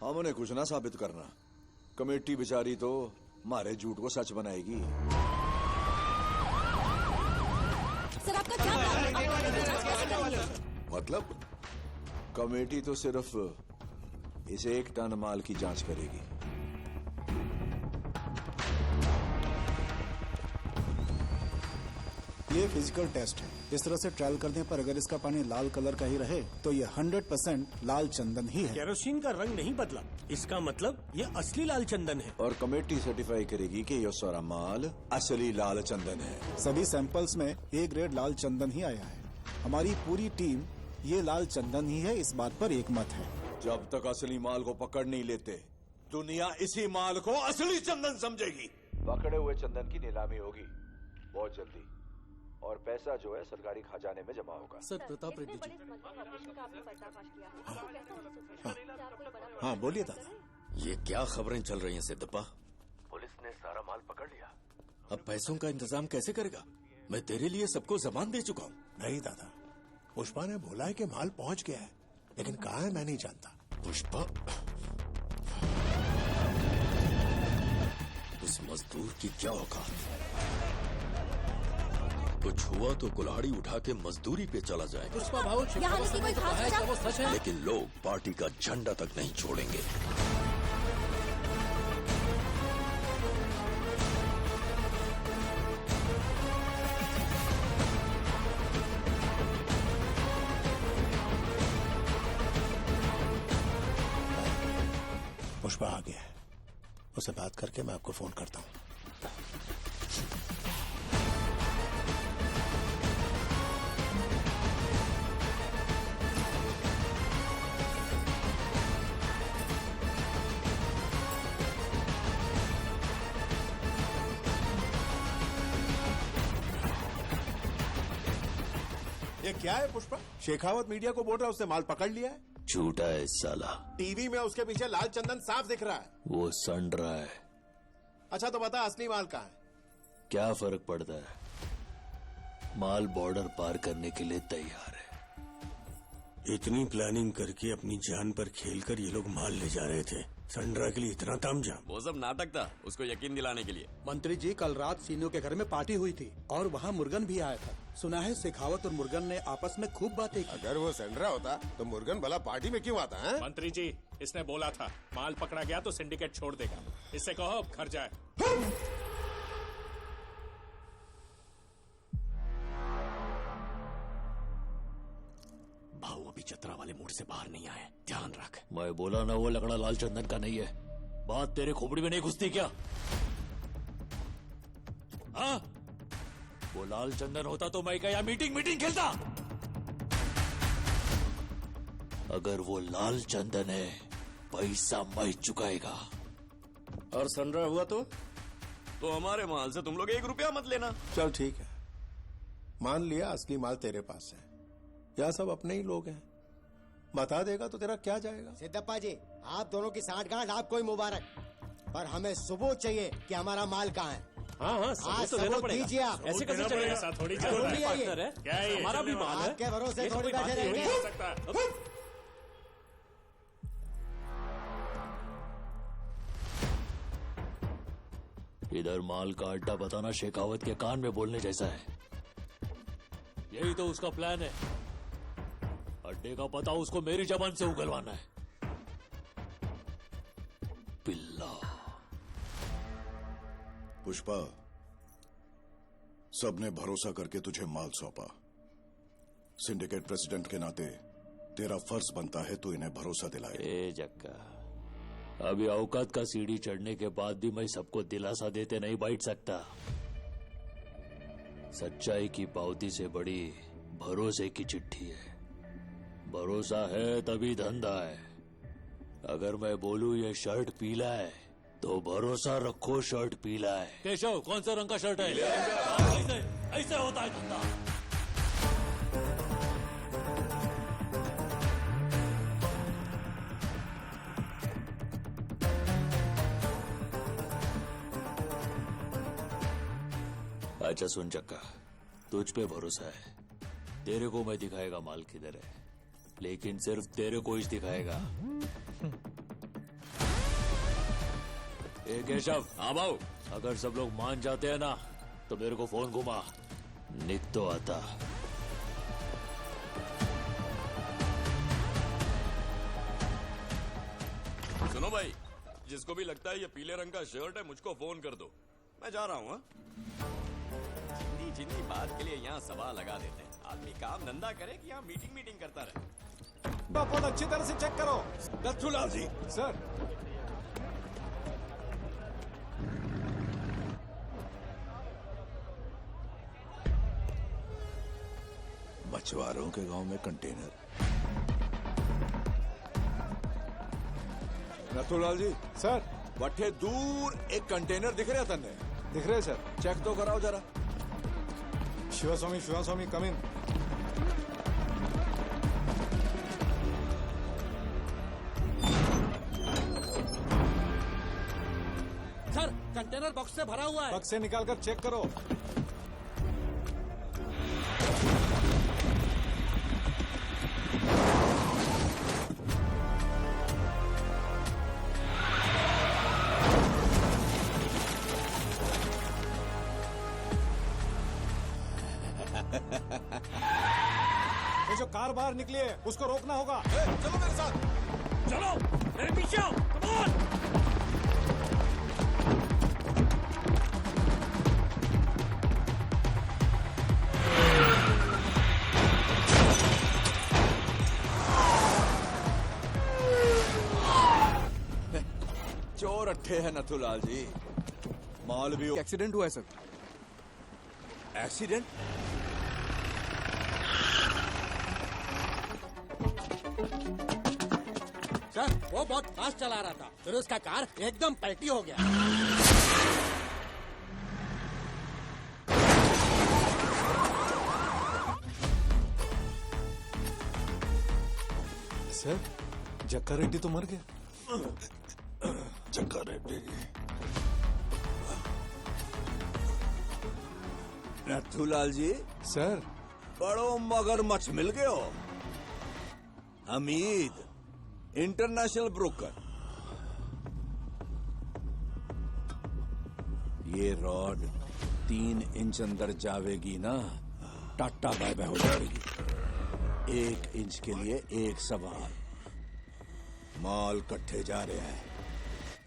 हमने कुछ ना साबित करना, कमेटी बेचारी तो हमारे झूठ को सच बनाएगी। सर आपका क्या मतलब कमेटी तो सिर्फ इस 1 टन माल की जांच करेगी। ये फिजिकल टेस्ट है। इस तरह से ट्रायल करने पर अगर इसका पानी लाल कलर का ही रहे तो ये 100% लाल चंदन ही है। केरोसिन का रंग नहीं बदला, इसका मतलब ये असली लाल चंदन है। और कमेटी सर्टिफाई करेगी कि ये सारा माल असली लाल चंदन है। सभी सैंपल्स में A ग्रेड लाल चंदन ही आया है। हमारी पूरी टीम ये लाल चंदन ही है, इस बात पर एकमत है। जब तक असली माल को पकड़ नहीं लेते, दुनिया इसी माल को असली चंदन समझेगी। पकड़े हुए चंदन की नीलामी होगी बहुत जल्दी, और पैसा जो है सरकारी खजाने में जमा होगा। सर प्रताप रेड्डी जी। हाँ बोलिए दादा। ये क्या खबरें चल रही हैं सिद्धप्पा? पुलिस ने सारा माल पकड़ लिया। अब पैसों का इंतजाम कैसे करेगा? मैं तेरे लिए सबको जबान दे चुका हूँ। नहीं दादा, पुष्पा ने बोला है कि माल पहुंच गया है, लेकिन कहाँ है मैं नहीं जानता। पुष्पा, उस मजदूर की क्या औकात? कुछ हुआ तो कुल्हाड़ी उठा के मजदूरी पे चला जाए। पुष्पा भाव वो सच है। लेकिन लोग पार्टी का झंडा तक नहीं छोड़ेंगे। पुष्पा आ गया है, उससे बात करके मैं आपको फोन करता हूँ। ये क्या है पुष्पा? शेखावत मीडिया को बोल रहा है उसने माल पकड़ लिया है। झूठा है साला। टीवी में उसके पीछे लाल चंदन साफ दिख रहा है। वो सड़ रहा है। अच्छा तो बता असली माल कहाँ है? क्या फर्क पड़ता है? माल बॉर्डर पार करने के लिए तैयार है। इतनी प्लानिंग करके अपनी जान पर खेलकर ये लोग माल ले जा रहे थे। संड्रा के लिए इतना तामझाम। वो सब नाटक था, उसको यकीन दिलाने के लिए। मंत्री जी कल रात सीनियो के घर में पार्टी हुई थी और वहाँ मुर्गन भी आया था। सुना है शेखावत और मुर्गन ने आपस में खूब बातें की। अगर वो सेंड्रा होता तो मुर्गन भला पार्टी में क्यों आता है? मंत्री जी, इसने बोला था माल पकड़ा गया तो सिंडिकेट छोड़ देगा। इससे कहो अब घर जाए। भाऊ अभी चतरा वाले मूड से बाहर नहीं आए, ध्यान रख। मैं बोला ना वो लकड़ा लाल चंदन का नहीं है। बात तेरे खोपड़ी में नहीं घुसती क्या? हाँ? वो लाल चंदन होता तो मैं क्या मीटिंग खेलता? अगर वो लाल चंदन है, पैसा मैं चुकाएगा। और संड्रा हुआ तो हमारे माल से तुम लोग 1 रुपया मत लेना। चल ठीक है, मान लिया असली माल तेरे पास है। यह सब अपने ही लोग हैं, बता देगा तो तेरा क्या जाएगा? सिद्धप्पा जी, आप दोनों की साठगांठ आपको ही मुबारक, पर हमें सबूत चाहिए कि हमारा माल कहाँ है। हाँ, सबूत दीजिए आप। ऐसे कैसे चलेगा? थोड़ी क्या है? हमारा भी माल है। आपके भरोसे थोड़ी बैठे रहेंगे। इधर माल का अड्डा बताना शेखावत के कान में बोलने जैसा है। यही तो उसका प्लान है। अड्डे का पता उसको मेरी जबान से उगलवाना है। पिल्ला। पुष्पा, सबने भरोसा करके तुझे माल सौंपा। सिंडिकेट प्रेसिडेंट के नाते तेरा फर्ज बनता है तू इन्हें भरोसा दिलाए। ए जक्का, अभी औकात का सीढ़ी चढ़ने के बाद भी मैं सबको दिलासा देते नहीं बैठ सकता। सच्चाई की पावती से बड़ी भरोसे की चिट्ठी है। भरोसा है तभी धंधा है। अगर मैं बोलूं ये शर्ट पीला है तो भरोसा रखो शर्ट पीला है। केशव, कौन सा रंग का शर्ट है? ऐसे होता है धंधा। अच्छा सुन चक्का, तुझ पे भरोसा है। तेरे को मैं दिखाएगा माल किधर है, लेकिन सिर्फ तेरे को ही दिखाएगा। ए केशव, हाँ भाऊ। अगर सब लोग मान जाते हैं ना तो मेरे को फोन घुमा, निक तो आता। सुनो भाई, जिसको भी लगता है ये पीले रंग का शर्ट है मुझको फोन कर दो, मैं जा रहा हूँ। जिंदी बात के लिए यहाँ सवाल लगा देते हैं, आदमी काम धंधा करे कि यहाँ मीटिंग करता रहे। फोन अच्छी तरह से चेक करो। नथुलाल जी। सर। मछुआरों के गांव में कंटेनर। नथुलाल जी। सर। बट्टे दूर एक कंटेनर दिख रहा था। दिख रहे सर। चेक तो कराओ जरा। शिवास्वामी कम इन। सर, कंटेनर बॉक्स से भरा हुआ है। बक्स से निकालकर चेक करो। ये जो कार बाहर निकली है उसको रोकना होगा। चलो मेरे साथ। चलो मेरे पीछे आओ, कम ऑन। चोर अट्ठे हैं नथुलाल जी। माल भी एक्सीडेंट हुआ है सर। एक्सीडेंट? सर, वो बहुत फास्ट चला रहा था, फिर उसका कार एकदम पलटी हो गया। सर, जक्का रेड्डी तो मर गया। जक्का रेड्डी। नथुलाल जी। सर। बड़ो मगरमच्छ मिल गए हो। Hamid, international broker. ये रॉड 3 इंच अंदर जावेगी ना, टाटा बाय बाय हो जाएगी। 1 इंच के लिए एक सवाल। माल कट्ठे जा रहा है।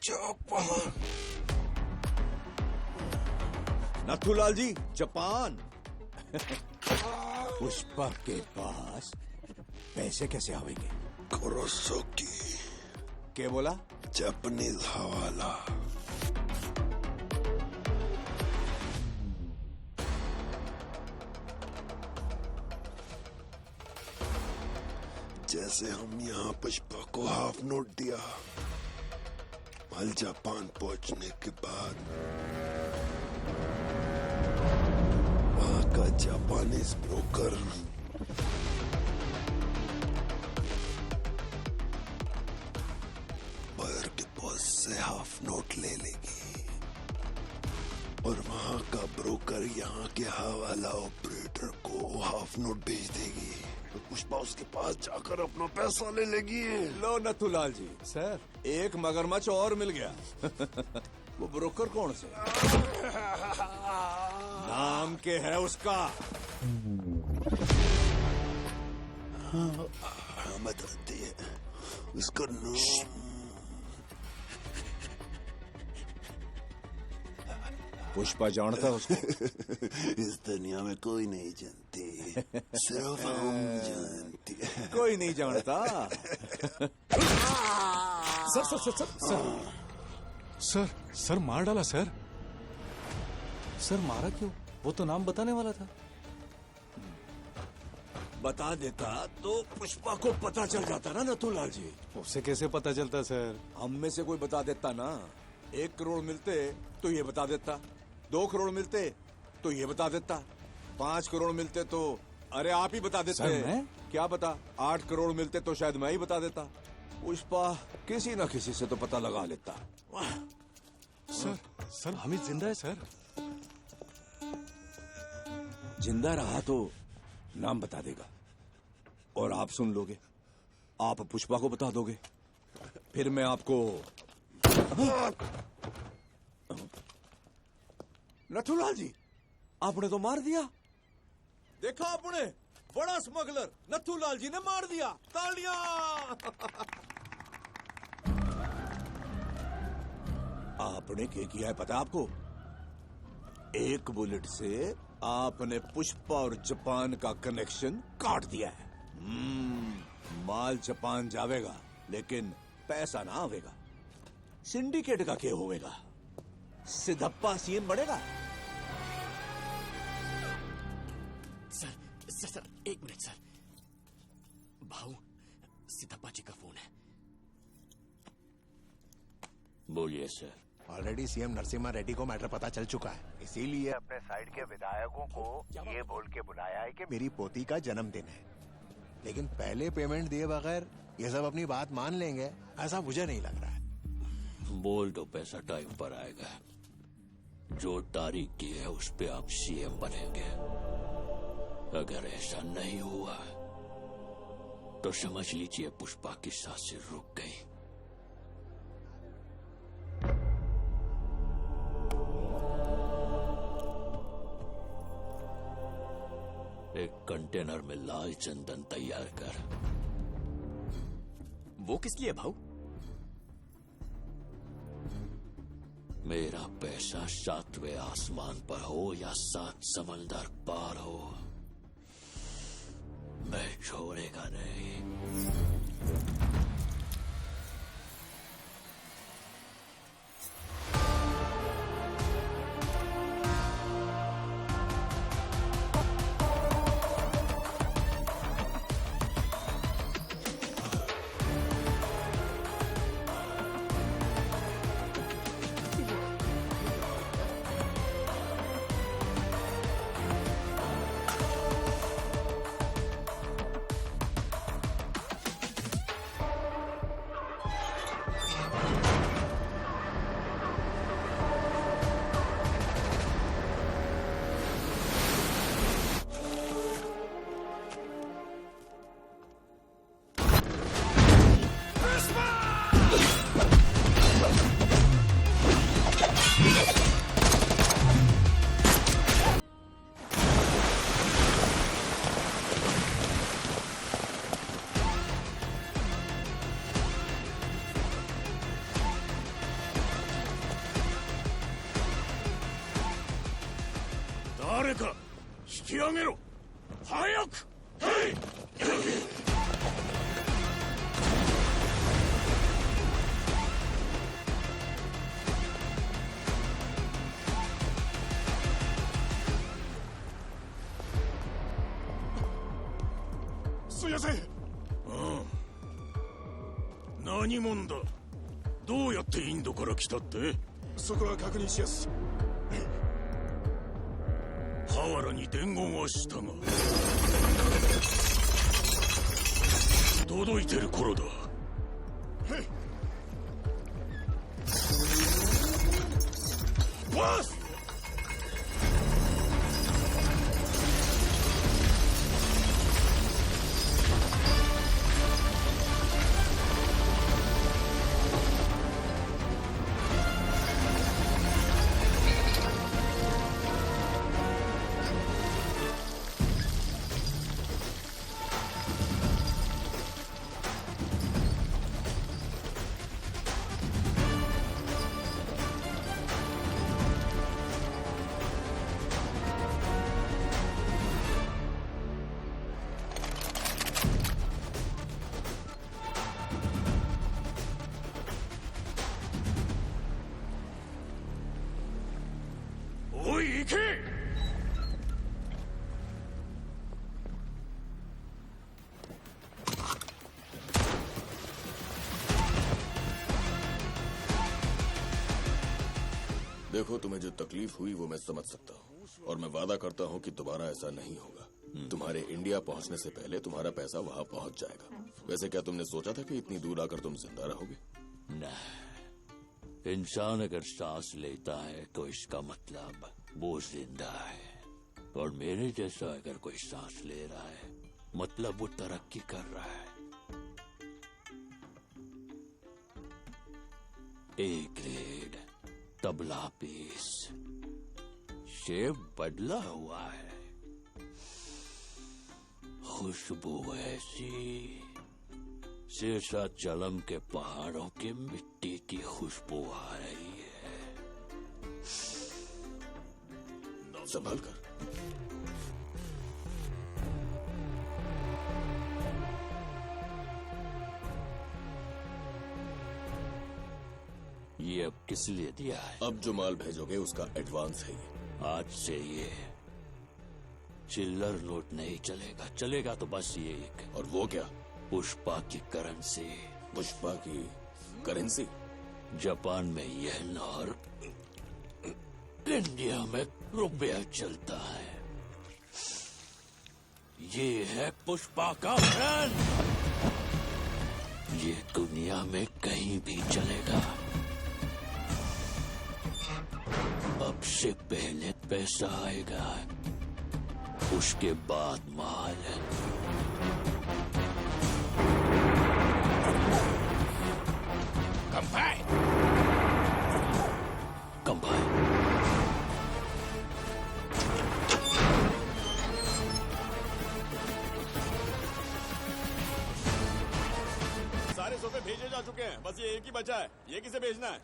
जापान। नथुलाल जी, जापान। पुष्पा के पास पैसे कैसे आवेंगे? कुरोसाकी। क्या बोला? जापानीज हवाला। जैसे हम यहाँ पुष्पा को हाफ नोट दिया, माल जापान पहुंचने के बाद वहां का जापानीज ब्रोकर बायर के बॉस से हाफ नोट ले लेगी और वहां का ब्रोकर यहाँ के हवाला ऑपरेटर को हाफ नोट भेज देगी। तो पुष्पा उसके पास जाकर अपना पैसा ले लेगी। लो नथुलाल जी। सर, एक मगरमच्छ और मिल गया। वो ब्रोकर कौन से? नाम के है उसका? मत आती है उसका नाम। पुष्पा जानता है उसको? इस दुनिया में कोई नहीं जानती, सिर्फ हम जानते हैं। कोई नहीं जानता। Sir sir sir sir sir sir sir मार डाला सर। सर मारा क्यों? वो तो नाम बताने वाला था। बता देता तो पुष्पा को पता चल जाता ना नथुलाल जी। उससे कैसे पता चलता सर? हम में से कोई बता देता ना। 1 करोड़ मिलते तो ये बता देता, 2 करोड़ मिलते तो ये बता देता, 5 करोड़ मिलते तो अरे आप ही बता देते। सर मैं? क्या बता, 8 करोड़ मिलते तो शायद मैं ही बता देता। पुष्पा किसी न किसी से तो पता लगा लेता। सर हमीद जिंदा है सर। जिंदा रहा तो नाम बता देगा और आप सुन लोगे। आप पुष्पा को बता दोगे, फिर मैं आपको नथुलाल जी, आपने तो मार दिया। देखा आपने, बड़ा स्मगलर नथुलाल जी ने मार दिया। तालियां। आपने क्या किया है पता आपको? एक बुलेट से आपने पुष्पा और जापान का कनेक्शन काट दिया है। माल जापान जावेगा लेकिन पैसा ना आवेगा। सिंडिकेट का क्या होवेगा? सिद्धप्पा सीएम बढ़ेगा। सर, एक मिनट सर। भाऊ, सिद्धप्पा जी का फोन है। बोलिए sir. Already CM Narasimha Reddy को मैटर पता चल चुका है, इसीलिए अपने साइड के विधायकों को ये बोल के बुलाया है कि मेरी पोती का जन्मदिन है। लेकिन पहले पेमेंट दिए बगैर ये सब अपनी बात मान लेंगे, ऐसा मुझे नहीं लग रहा है। बोल दो पैसा टाइम पर आएगा। जो तारीख की है उस पे आप सीएम बनेंगे। अगर ऐसा नहीं हुआ तो समझ लीजिए पुष्पा की सांसें रुक गई। एक कंटेनर में लाल चंदन तैयार कर। वो किस लिए भाऊ? मेरा पैसा 7वें आसमान पर हो या 7 समंदर पार हो, मैं छोड़ेगा नहीं। 어. 何者だ。どうやってインドから来たって？そこは確認しやす。ハワラに伝言はしたが届いてる頃だ。ボス！おい、行け！देखो, तुम्हें जो तकलीफ हुई वो मैं समझ सकता हूँ, और मैं वादा करता हूँ कि दोबारा ऐसा नहीं होगा। तुम्हारे इंडिया पहुँचने से पहले तुम्हारा पैसा वहाँ पहुँच जाएगा। वैसे क्या तुमने सोचा था कि इतनी दूर आकर तुम जिंदा रहोगे? नहीं, इंसान अगर सांस लेता है तो इसका मतलब वो जिंदा है, और मेरे जैसा अगर कोई सांस ले रहा है मतलब वो तरक्की कर रहा है। A grade tabla piece, shape बदला हुआ है। खुशबू ऐसी शेषाचलम के पहाड़ों की मिट्टी की खुशबू आ रही है। संभाल कर। ये अब किस लिए दिया है? अब जो माल भेजोगे उसका एडवांस है ये। आज से ये चिल्लर नोट नहीं चलेगा, चलेगा तो बस ये एक। और वो क्या? पुष्पा की करेंसी। पुष्पा की करेंसी? जापान में येन और इंडिया में रुपया चलता है। ये है पुष्पा का ब्रांड। ये दुनिया में कहीं भी चलेगा। अब से पहले पैसा आएगा, उसके बाद माल। कंबाइन। सारे सोफे भेजे जा चुके हैं, बस ये एक ही बचा है। ये किसे भेजना है?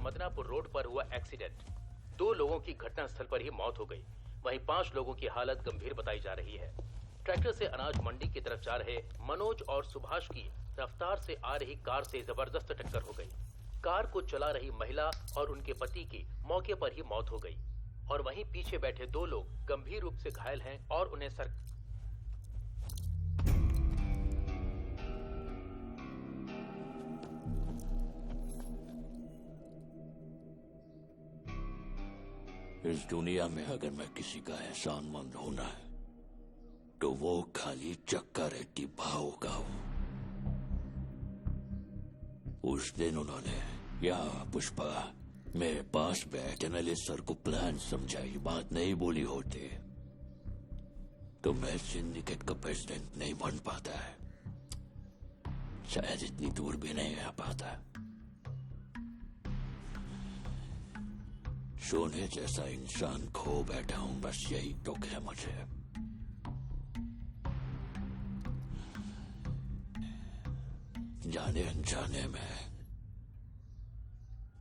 मदनापुर रोड पर हुआ एक्सीडेंट। 2 लोगों की घटनास्थल पर ही मौत हो गई, वहीं 5 लोगों की हालत गंभीर बताई जा रही है। ट्रैक्टर से अनाज मंडी की तरफ जा रहे मनोज और सुभाष की रफ्तार से आ रही कार से जबरदस्त टक्कर हो गई। कार को चला रही महिला और उनके पति की मौके पर ही मौत हो गई और वहीं पीछे बैठे 2 लोग गंभीर रूप से घायल हैं और उन्हें इस दुनिया में अगर मैं किसी का एहसानमंद होना है तो वो खाली चक्का रेड्डी भाव का हूं। उस दिन उन्होंने या पुष्पा मेरे पास बैठ एनालिस्ट सर को प्लान समझाई, बात नहीं बोली होते तो मैं सिंडिकेट का प्रेसिडेंट नहीं बन पाता है, शायद इतनी दूर भी नहीं आ पाता। सोने जैसा इंसान खो बैठा हूं, बस यही दुख है मुझे। जाने अनजाने में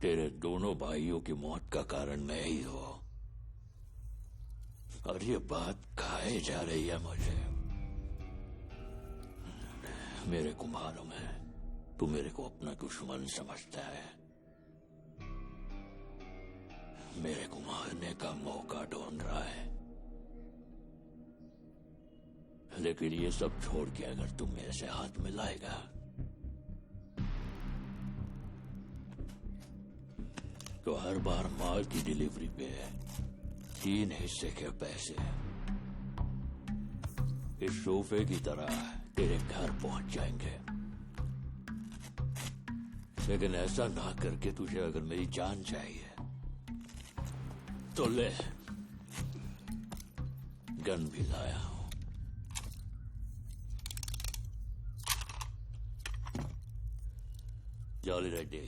तेरे दोनों भाइयों की मौत का कारण मैं ही हूं और ये बात खाए जा रही है मुझे। मेरे को मालूम है तू मेरे को अपना दुश्मन समझता है, मेरे को मारने का मौका ढूंढ रहा है, लेकिन ये सब छोड़ के अगर तू मेरे से हाथ मिलाएगा तो हर बार माल की डिलीवरी पे 3 हिस्से के पैसे इस सोफे की तरह तेरे घर पहुंच जाएंगे। लेकिन ऐसा ना करके तुझे अगर मेरी जान चाहिए तो ले, गन भी लाया हूं। जॉली रेड्डी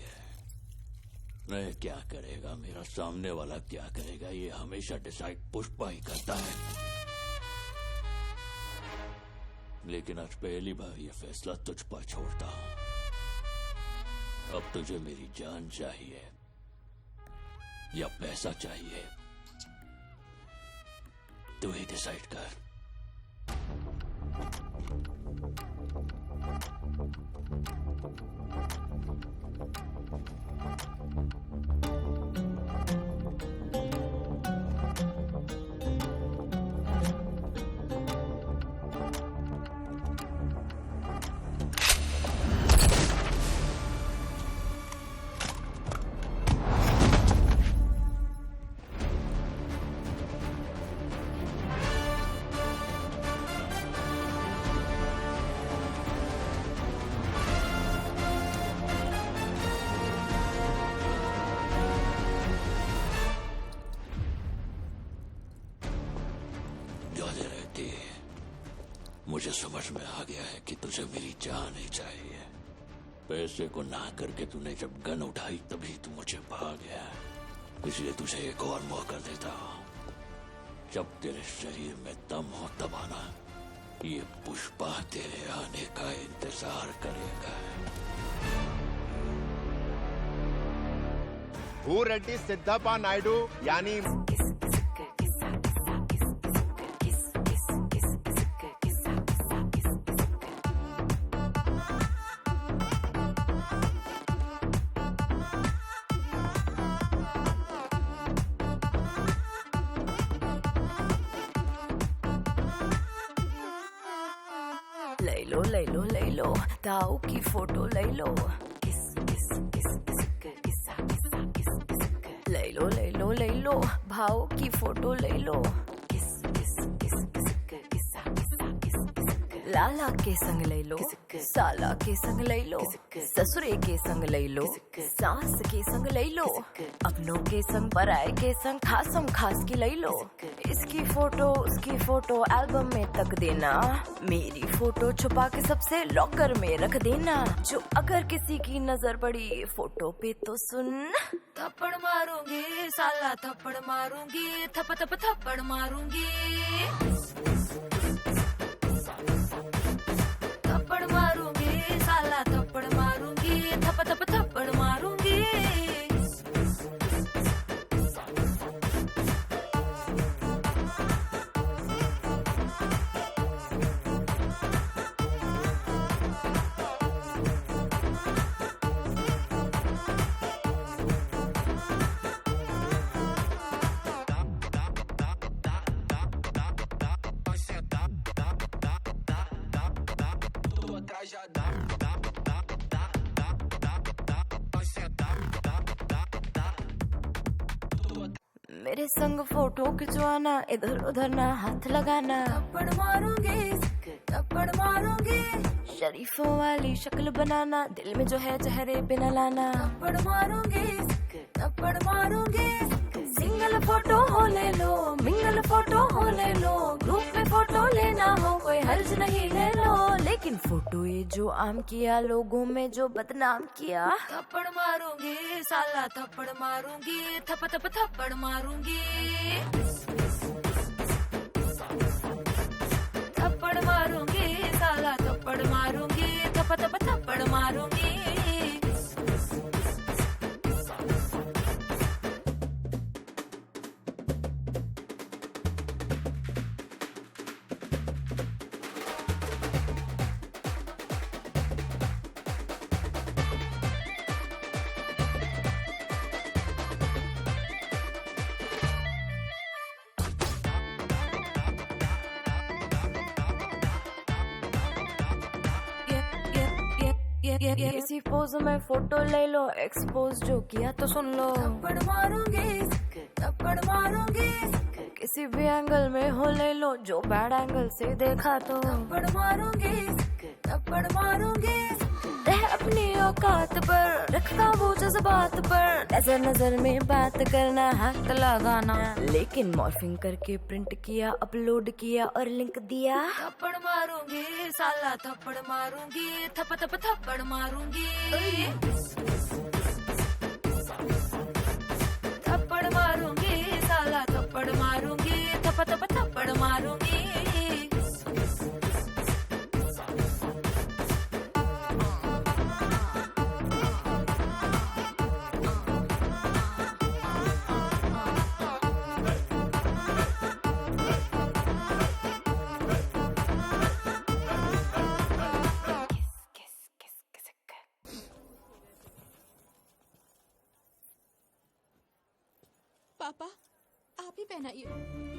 मैं क्या करेगा, मेरा सामने वाला क्या करेगा, ये हमेशा डिसाइड पुष्पा ही करता है। लेकिन आज पहली बार ये फैसला तुझ पर छोड़ता हूं। अब तुझे मेरी जान चाहिए या पैसा चाहिए, तू ही डिसाइड कर। मुझे समझ में आ गया है कि तुझे मेरी जान ही चाहिए। पैसे को ना करके तूने जब गन उठाई तभी तू मुझे भा गया, इसलिए तुझे एक और मौका देता हूँ। जब तेरे शरीर में दम हो तब आना, ये पुष्पा तेरे आने का इंतजार करेगा। भूरेड्डी सिद्धप्पा नायडू यानी ले लो ताऊ की फोटो ले लो। ले लो भाव की फोटो ले लो। लाला के संग ले लो, साला के संग ले लो, ससुरे के संग ले लो, सास के संग ले लो, अपनों के संग पराए के संग खासम खास की ले लो। इसकी फोटो उसकी फोटो एल्बम में तक देना, मेरी फोटो छुपा के सबसे लॉकर में रख देना। जो अगर किसी की नजर पड़ी फोटो पे तो सुन, थप्पड़ मारूंगी साला थप्पड़ मारूंगी, थप थप थप्पड़ मारूंगी, थप्पड़ मारूंगी साला थप्पड़ मारूंगी, थप थप थप्पड़ मारूंगी। मेरे संग फोटो खिंचवाना, इधर उधर ना हाथ लगाना, थप्पड़ मारूंगी थप्पड़ मारूंगी। शरीफों वाली शक्ल बनाना, दिल में जो है चेहरे पे न लाना, थप्पड़ मारूंगी थप्पड़ मारूंगी। सिंगल फोटो हो ले लो, मिंगल फोटो हो ले लो, ग्रुप में फोटो लेना हो कोई हर्ज नहीं ले लो। लेकिन फोटो ये जो आम किया, लोगों में जो बदनाम किया, थप्पड़ मारूंगी साला थप्पड़ मारूंगी, थप थप थप्पड़ मारूंगी, थप्पड़ मारूंगी साला थप्पड़ मारूंगी, थप थप थप्पड़ मारूंगी। इसी पोज में फोटो ले लो, एक्सपोज जो किया तो सुन लो, थप्पड़ मारूंगी थप्पड़ मारूंगी। किसी भी एंगल में हो ले लो, जो बैड एंगल से देखा तो थप्पड़ मारूंगी थप्पड़ मारूंगी। रह अपनी औकात पर, रखता वो जज्बात पर, नजर नजर में बात करना, हाथ लगाना। लेकिन मॉर्फिंग करके प्रिंट किया, अपलोड किया और लिंक दिया, थप्पड़ मारूंगी साला थप्पड़ मारूंगी, थप थप थप्पड़ मारूंगी, थप्पड़ मारूंगी साला थप्पड़ मारूंगी, थप थप थप्पड़ मारूंगी। पापा आप ही पहनाइए।